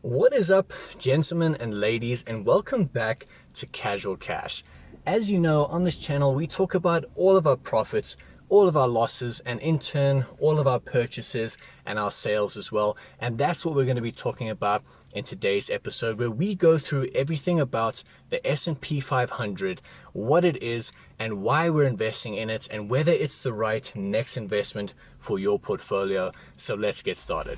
What is up, gentlemen and ladies, and welcome back to Casual Cash. As you know, on this channel we talk about all of our profits, all of our losses, and in turn all of our purchases and our sales as well. And that's what we're going to be talking about in today's episode, where we go through everything about the S&P 500, what it is and why we're investing in it, and whether it's the right next investment for your portfolio. So let's get started.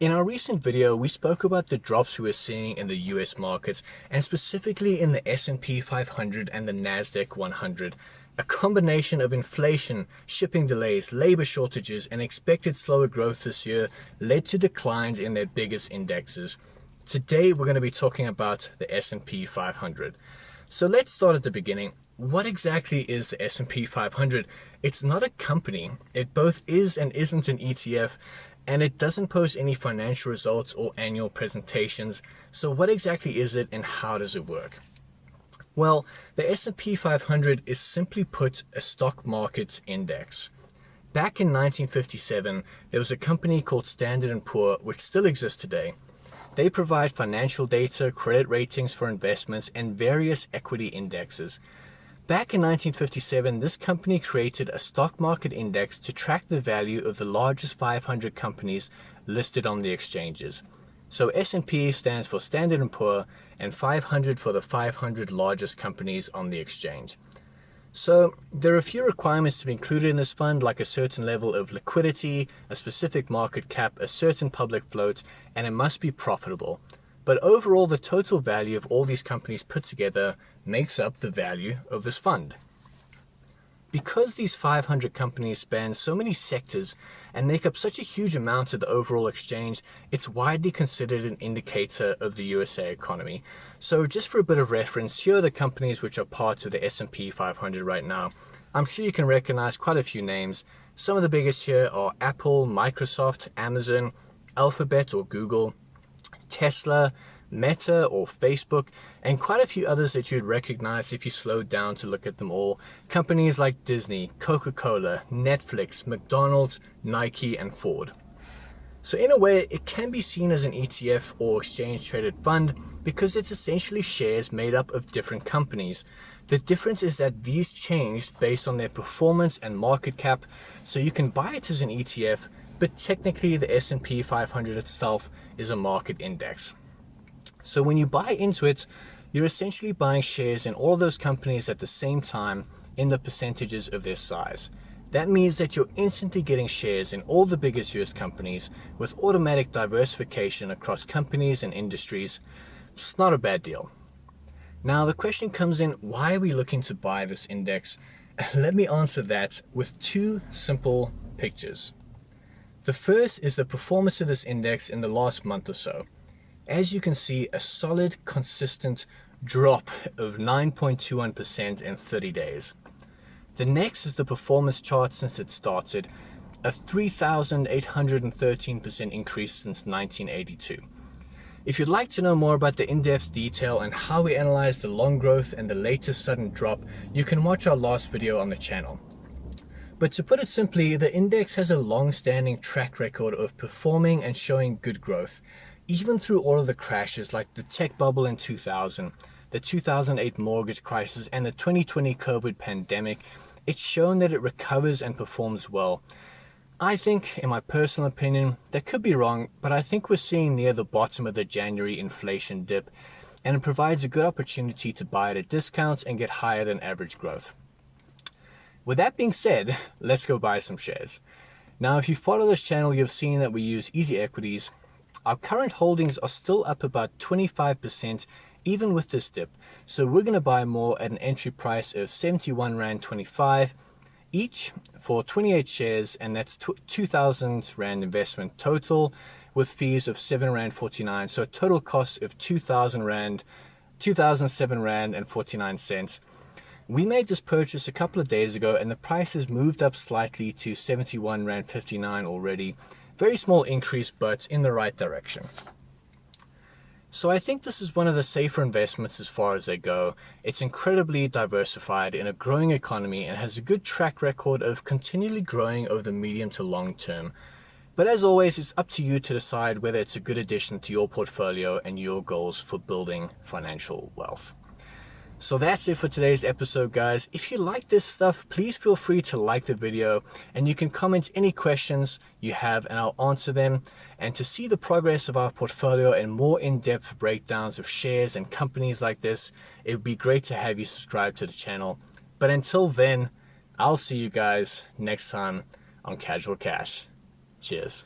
In our recent video, we spoke about the drops we were seeing in the US markets, and specifically in the S&P 500 and the Nasdaq 100. A combination of inflation, shipping delays, labor shortages, and expected slower growth this year led to declines in their biggest indexes. Today, we're going to be talking about the S&P 500. So let's start at the beginning. What exactly is the S&P 500? It's not a company. It both is and isn't an ETF. And it doesn't post any financial results or annual presentations. So what exactly is it and how does it work? Well, the S&P 500 is simply put a stock market index. Back in 1957, there was a company called Standard & Poor, which still exists today. They provide financial data, credit ratings for investments, and various equity indexes. Back in 1957, this company created a stock market index to track the value of the largest 500 companies listed on the exchanges. So S&P stands for Standard & Poor and 500 for the 500 largest companies on the exchange. So there are a few requirements to be included in this fund, like a certain level of liquidity, a specific market cap, a certain public float, and it must be profitable. But overall, the total value of all these companies put together makes up the value of this fund. Because these 500 companies span so many sectors and make up such a huge amount of the overall exchange, it's widely considered an indicator of the USA economy. So just for a bit of reference, here are the companies which are part of the S&P 500 right now. I'm sure you can recognize quite a few names. Some of the biggest here are Apple, Microsoft, Amazon, Alphabet or Google, Tesla, Meta or Facebook, and quite a few others that you'd recognize if you slowed down to look at them all. Companies like Disney, Coca-Cola, Netflix, McDonald's, Nike, and Ford. So in a way, it can be seen as an ETF or exchange traded fund because it's essentially shares made up of different companies. The difference is that these changed based on their performance and market cap, so you can buy it as an ETF, but technically the S&P 500 itself is a market index. So when you buy into it, you're essentially buying shares in all those companies at the same time in the percentages of their size. That means that you're instantly getting shares in all the biggest US companies with automatic diversification across companies and industries. It's not a bad deal. Now the question comes in, why are we looking to buy this index? Let me answer that with two simple pictures. The first is the performance of this index in the last month or so. As you can see, a solid, consistent drop of 9.21% in 30 days. The next is the performance chart since it started, a 3,813% increase since 1982. If you'd like to know more about the in-depth detail and how we analyze the long growth and the latest sudden drop, you can watch our last video on the channel. But to put it simply, the index has a long-standing track record of performing and showing good growth, even through all of the crashes like the tech bubble in 2000, the 2008 mortgage crisis, and the 2020 COVID pandemic. It's shown that it recovers and performs well. I think, in my personal opinion, that could be wrong, but I think we're seeing near the bottom of the January inflation dip, and it provides a good opportunity to buy at a discount and get higher than average growth. With that being said, let's go buy some shares. Now, if you follow this channel, you've seen that we use easy equities. Our current holdings are still up about 25% even with this dip. So we're going to buy more at an entry price of 71 Rand 25 each for 28 shares, and that's 2,000 Rand investment total with fees of 7 Rand 49. So a total cost of 2,000 Rand, 2,007 Rand and 49 cents. We made this purchase a couple of days ago and the price has moved up slightly to 71 Rand 59 already. Very small increase, but in the right direction. So I think this is one of the safer investments as far as they go. It's incredibly diversified in a growing economy and has a good track record of continually growing over the medium to long term. But as always, it's up to you to decide whether it's a good addition to your portfolio and your goals for building financial wealth. So that's it for today's episode, guys. If you like this stuff, please feel free to like the video, and you can comment any questions you have and I'll answer them. And to see the progress of our portfolio and more in-depth breakdowns of shares and companies like this, it would be great to have you subscribe to the channel. But until then, I'll see you guys next time on Casual Cash. Cheers.